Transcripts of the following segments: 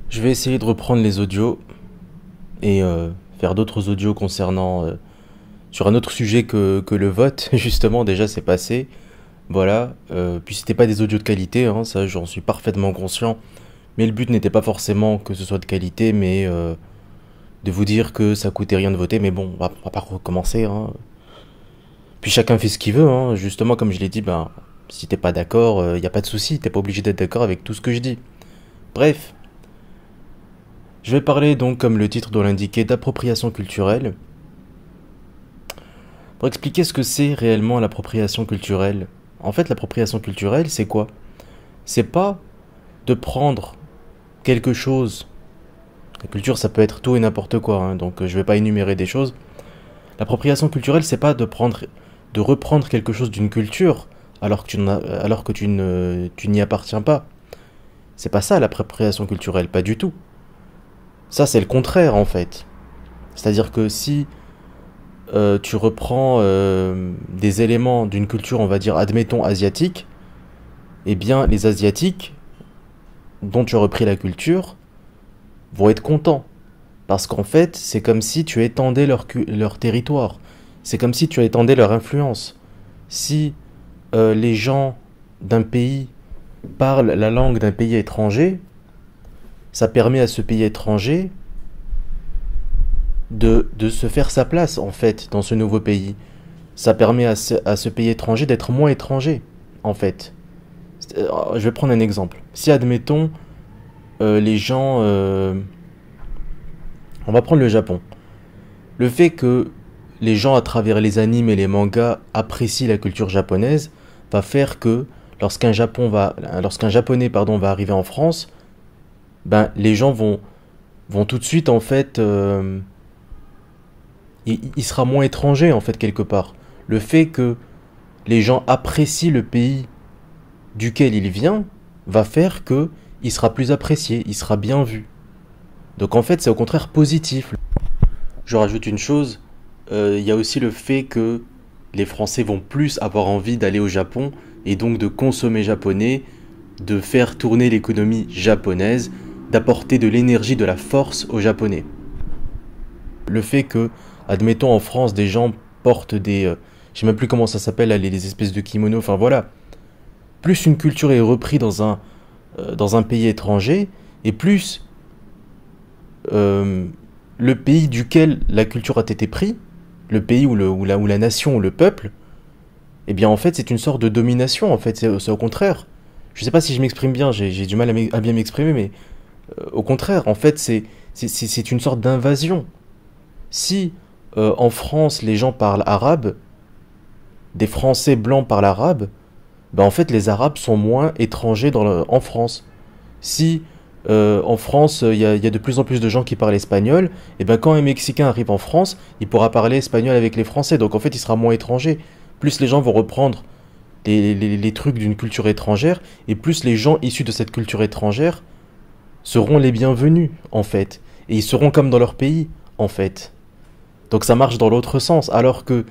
Je vais essayer de reprendre les audios et faire d'autres audios concernant sur un autre sujet que le vote. Justement, déjà c'est passé. Voilà. Puis c'était pas des audios de qualité, hein, ça j'en suis parfaitement conscient. Mais le but n'était pas forcément que ce soit de qualité, mais de vous dire que ça coûtait rien de voter. Mais bon, on va pas recommencer, hein. Puis chacun fait ce qu'il veut, hein. Justement, comme je l'ai dit, ben si t'es pas d'accord, y a pas de souci. T'es pas obligé d'être d'accord avec tout ce que je dis. Bref. Je vais parler donc, comme le titre doit l'indiquer, d'appropriation culturelle. Pour expliquer ce que c'est réellement l'appropriation culturelle. En fait, l'appropriation culturelle, c'est quoi? C'est pas de prendre quelque chose. La culture, ça peut être tout et n'importe quoi, hein, donc je vais pas énumérer des choses. L'appropriation culturelle, c'est pas de reprendre quelque chose d'une culture alors que tu n'y appartiens pas. C'est pas ça l'appropriation culturelle, pas du tout. Ça, c'est le contraire en fait. C'est-à-dire que si tu reprends des éléments d'une culture, on va dire, admettons, asiatique, eh bien, les Asiatiques, dont tu as repris la culture, vont être contents. Parce qu'en fait, c'est comme si tu étendais leur territoire. C'est comme si tu étendais leur influence. Si les gens d'un pays parlent la langue d'un pays étranger, ça permet à ce pays étranger de se faire sa place, en fait, dans ce nouveau pays. Ça permet à ce pays étranger d'être moins étranger, en fait. Je vais prendre un exemple. Si, admettons, les gens... on va prendre le Japon. Le fait que les gens, à travers les animes et les mangas, apprécient la culture japonaise, va faire que lorsqu'un japonais va arriver en France, ben, les gens vont tout de suite, en fait... il sera moins étranger, en fait, quelque part. Le fait que les gens apprécient le pays duquel il vient va faire que il sera plus apprécié, il sera bien vu. Donc en fait, c'est au contraire positif. Je rajoute une chose, il y a aussi le fait que les Français vont plus avoir envie d'aller au Japon et donc de consommer japonais, de faire tourner l'économie japonaise, d'apporter de l'énergie, de la force aux Japonais. Le fait que, admettons en France, des gens portent je sais même plus comment ça s'appelle, là, les espèces de kimonos, enfin voilà. Plus une culture est reprise dans un pays étranger, et plus le pays duquel la culture a été prise, le pays ou la nation ou le peuple, eh bien en fait c'est une sorte de domination, en fait, c'est au contraire. Je sais pas si je m'exprime bien, j'ai du mal à bien m'exprimer, mais au contraire, en fait c'est une sorte d'invasion. Si en France les gens parlent arabe, des Français blancs parlent arabe, ben en fait les Arabes sont moins étrangers en France. Si en France il y a de plus en plus de gens qui parlent espagnol, et ben quand un Mexicain arrive en France, il pourra parler espagnol avec les Français, donc en fait il sera moins étranger. Plus les gens vont reprendre les trucs d'une culture étrangère, et plus les gens issus de cette culture étrangère seront les bienvenus, en fait. Et ils seront comme dans leur pays, en fait. Donc ça marche dans l'autre sens, alors que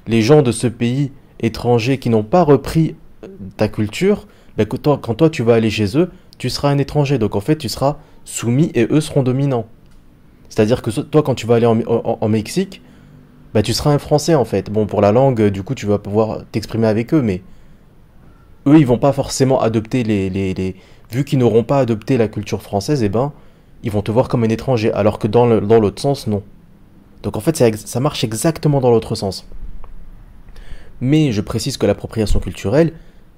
les gens de ce pays étranger qui n'ont pas repris ta culture, ben, quand toi tu vas aller chez eux, tu seras un étranger. Donc en fait, tu seras soumis et eux seront dominants. C'est-à-dire que toi, quand tu vas aller en Mexique, ben, tu seras un Français en fait. Bon, pour la langue, du coup, tu vas pouvoir t'exprimer avec eux, mais eux, ils vont pas forcément adopter Vu qu'ils n'auront pas adopté la culture française, eh ben, ils vont te voir comme un étranger. Alors que dans l'autre sens, non. Donc en fait, ça marche exactement dans l'autre sens. Mais je précise que l'appropriation culturelle,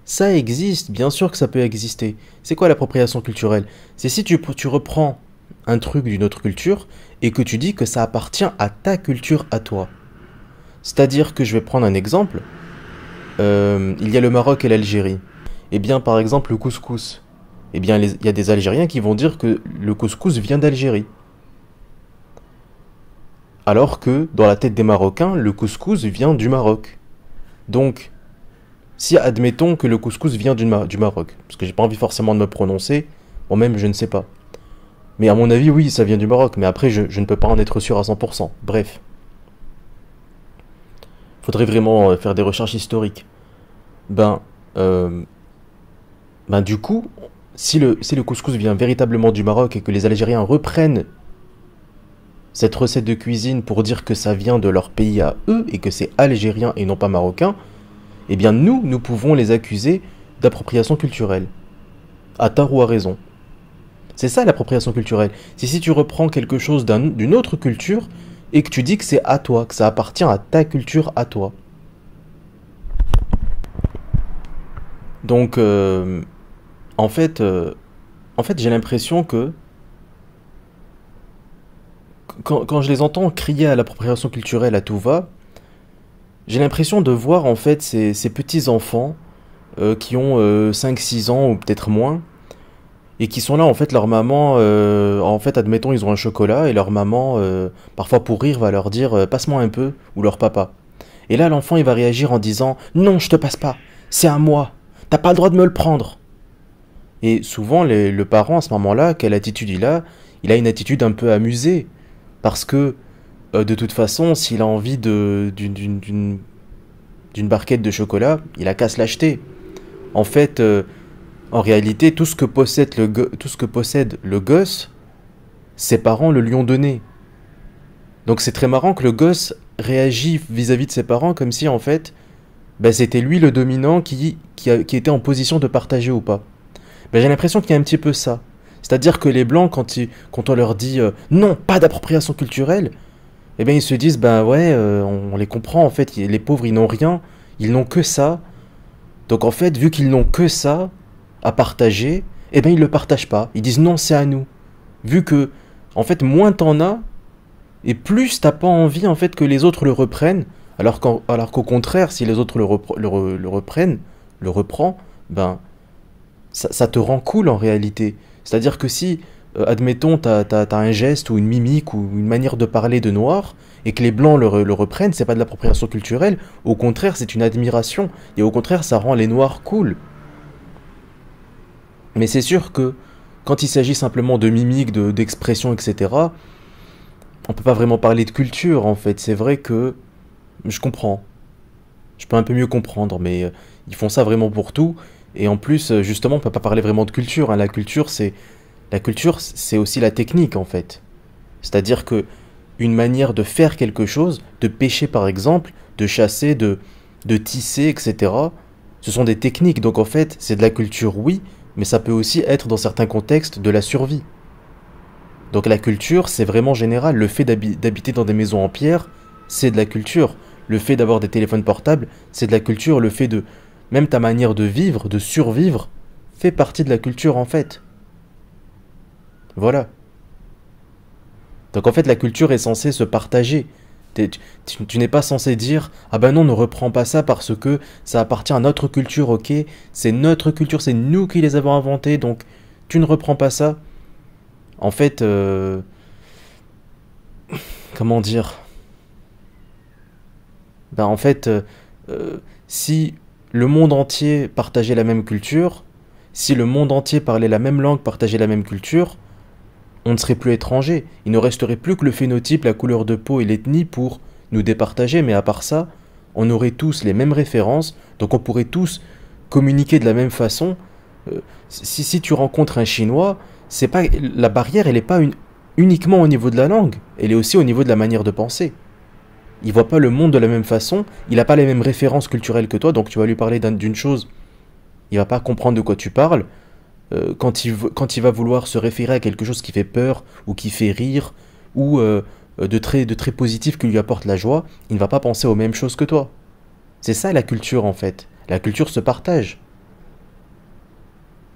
ça existe, bien sûr que ça peut exister. C'est quoi l'appropriation culturelle? C'est si tu reprends un truc d'une autre culture et que tu dis que ça appartient à ta culture à toi. C'est-à-dire que je vais prendre un exemple. Il y a le Maroc et l'Algérie. Eh bien, par exemple, le couscous. Eh bien, il y a des Algériens qui vont dire que le couscous vient d'Algérie. Alors que, dans la tête des Marocains, le couscous vient du Maroc. Donc, si admettons que le couscous vient du Maroc, parce que j'ai pas envie forcément de me prononcer, moi-même je ne sais pas. Mais à mon avis, oui, ça vient du Maroc, mais après je ne peux pas en être sûr à 100%. Bref, faudrait vraiment faire des recherches historiques. Ben, ben du coup, si le couscous vient véritablement du Maroc et que les Algériens reprennent cette recette de cuisine pour dire que ça vient de leur pays à eux et que c'est algérien et non pas marocain, eh bien nous pouvons les accuser d'appropriation culturelle. À tort ou à raison. C'est ça l'appropriation culturelle. C'est si tu reprends quelque chose d'une autre culture et que tu dis que c'est à toi, que ça appartient à ta culture à toi. Donc, en fait, euh, en fait j'ai l'impression que quand je les entends crier à l'appropriation culturelle à tout va, j'ai l'impression de voir en fait ces petits enfants qui ont 5-6 ans ou peut-être moins et qui sont là en fait leur maman en fait admettons ils ont un chocolat et leur maman parfois pour rire va leur dire passe-moi un peu ou leur papa. Et là l'enfant il va réagir en disant non je te passe pas, c'est à moi, t'as pas le droit de me le prendre. Et souvent le parent à ce moment-là, quelle attitude il a? Il a une attitude un peu amusée parce que de toute façon s'il a envie d'une barquette de chocolat, il a qu'à se l'acheter. En fait, en réalité, tout ce que possède le gosse, ses parents le lui ont donné. Donc c'est très marrant que le gosse réagit vis-à-vis de ses parents comme si en fait, ben, c'était lui le dominant qui était en position de partager ou pas. Ben, j'ai l'impression qu'il y a un petit peu ça. C'est-à-dire que les blancs, quand on leur dit non, pas d'appropriation culturelle, eh bien ils se disent ben ouais, on les comprend en fait, les pauvres ils n'ont rien, ils n'ont que ça. Donc en fait, vu qu'ils n'ont que ça à partager, eh bien ils le partagent pas. Ils disent non, c'est à nous. Vu que, en fait, moins t'en as, et plus t'as pas envie en fait que les autres le reprennent, alors qu'au contraire, si les autres le reprennent, le reprend, ben ça te rend cool en réalité. C'est-à-dire que si, admettons, t'as un geste ou une mimique ou une manière de parler de noir, et que les blancs le reprennent, c'est pas de l'appropriation culturelle, au contraire, c'est une admiration, et au contraire, ça rend les noirs cool. Mais c'est sûr que, quand il s'agit simplement de mimique, d'expression, etc., on peut pas vraiment parler de culture, en fait. C'est vrai que je comprends. Je peux un peu mieux comprendre, mais ils font ça vraiment pour tout. Et en plus, justement, on peut pas parler vraiment de culture, hein. La culture, c'est aussi la technique, en fait. C'est-à-dire que une manière de faire quelque chose, de pêcher par exemple, de chasser, de tisser, etc., ce sont des techniques. Donc en fait, c'est de la culture, oui, mais ça peut aussi être dans certains contextes de la survie. Donc la culture, c'est vraiment général. Le fait d'habiter dans des maisons en pierre, c'est de la culture. Le fait d'avoir des téléphones portables, c'est de la culture. Le fait de... Même ta manière de vivre, de survivre, fait partie de la culture en fait. Voilà. Donc en fait, la culture est censée se partager. Tu n'es pas censé dire ah ben non, ne reprends pas ça parce que ça appartient à notre culture, ok? C'est notre culture, c'est nous qui les avons inventés, donc tu ne reprends pas ça. En fait, comment dire? Ben en fait, si le monde entier partageait la même culture, si le monde entier parlait la même langue, partageait la même culture, on ne serait plus étranger. Il ne resterait plus que le phénotype, la couleur de peau et l'ethnie pour nous départager, mais à part ça, on aurait tous les mêmes références, donc on pourrait tous communiquer de la même façon. Si tu rencontres un Chinois, c'est pas la barrière, elle n'est pas uniquement au niveau de la langue, elle est aussi au niveau de la manière de penser. Il voit pas le monde de la même façon, il n'a pas les mêmes références culturelles que toi, donc tu vas lui parler d'une chose, il va pas comprendre de quoi tu parles. Quand il va vouloir se référer à quelque chose qui fait peur ou qui fait rire ou de très positif qui lui apporte la joie, il ne va pas penser aux mêmes choses que toi. C'est ça la culture en fait. La culture se partage.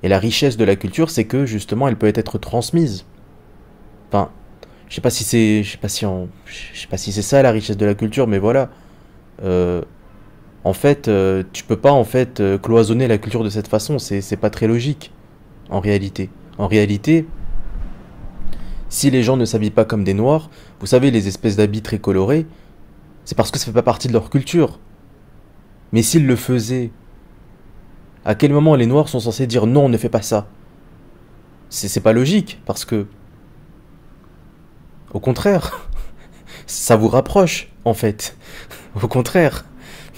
Et la richesse de la culture, c'est que justement, elle peut être transmise. Enfin, je sais pas si c'est ça la richesse de la culture, mais voilà. Euh, En fait, tu peux pas en fait cloisonner la culture de cette façon. C'est pas très logique. En réalité. En réalité, si les gens ne s'habillent pas comme des noirs, vous savez, les espèces d'habits très colorés, c'est parce que ça fait pas partie de leur culture. Mais s'ils le faisaient, à quel moment les noirs sont censés dire non, ne fais pas ça? C'est pas logique, parce que, au contraire, ça vous rapproche, en fait. Au contraire.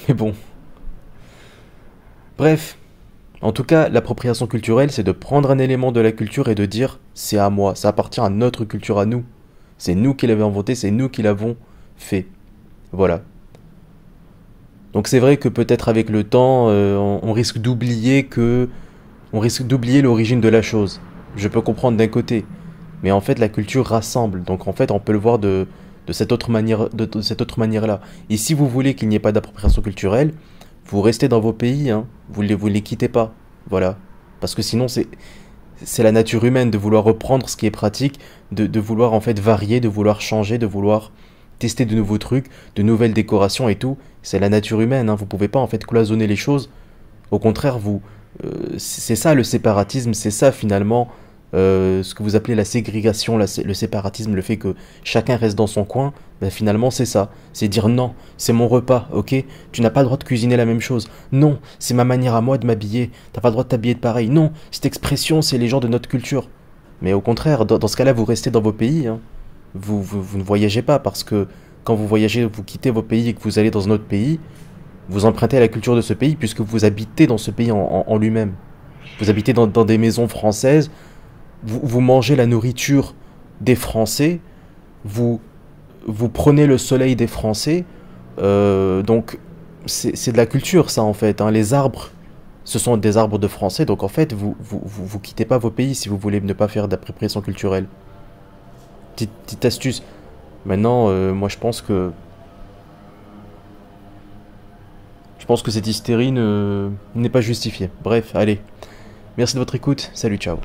Mais bon. Bref. En tout cas, l'appropriation culturelle, c'est de prendre un élément de la culture et de dire c'est à moi, ça appartient à notre culture, à nous. C'est nous qui l'avons inventé, c'est nous qui l'avons fait. Voilà. Donc c'est vrai que peut-être avec le temps, on risque d'oublier l'origine de la chose. Je peux comprendre d'un côté, mais en fait la culture rassemble. Donc en fait on peut le voir de cette autre manière, de cette autre manière-là. Et si vous voulez qu'il n'y ait pas d'appropriation culturelle, vous restez dans vos pays, hein. Vous les quittez pas. Voilà. Parce que sinon c'est la nature humaine de vouloir reprendre ce qui est pratique, de vouloir en fait varier, de vouloir changer, de vouloir tester de nouveaux trucs, de nouvelles décorations et tout. C'est la nature humaine, hein. Vous pouvez pas en fait cloisonner les choses. Au contraire, c'est ça le séparatisme, c'est ça finalement ce que vous appelez la ségrégation, le séparatisme, le fait que chacun reste dans son coin. Ben finalement c'est ça, c'est dire non, c'est mon repas, ok? Tu n'as pas le droit de cuisiner la même chose. Non, c'est ma manière à moi de m'habiller. T'as pas le droit de t'habiller de pareil. Non, cette expression, c'est les gens de notre culture. Mais au contraire, dans ce cas-là, vous restez dans vos pays, hein. Vous ne voyagez pas parce que quand vous voyagez, vous quittez vos pays et que vous allez dans un autre pays, vous empruntez à la culture de ce pays puisque vous habitez dans ce pays en lui-même. Vous habitez dans des maisons françaises, vous mangez la nourriture des Français, vous, vous prenez le soleil des Français, donc c'est de la culture ça en fait, hein. Les arbres, ce sont des arbres de Français, donc en fait vous quittez pas vos pays si vous voulez ne pas faire d'appropriation culturelle. Petite astuce. Maintenant, moi je pense que cette hystérie n'est pas justifiée. Bref, allez. Merci de votre écoute. Salut, ciao.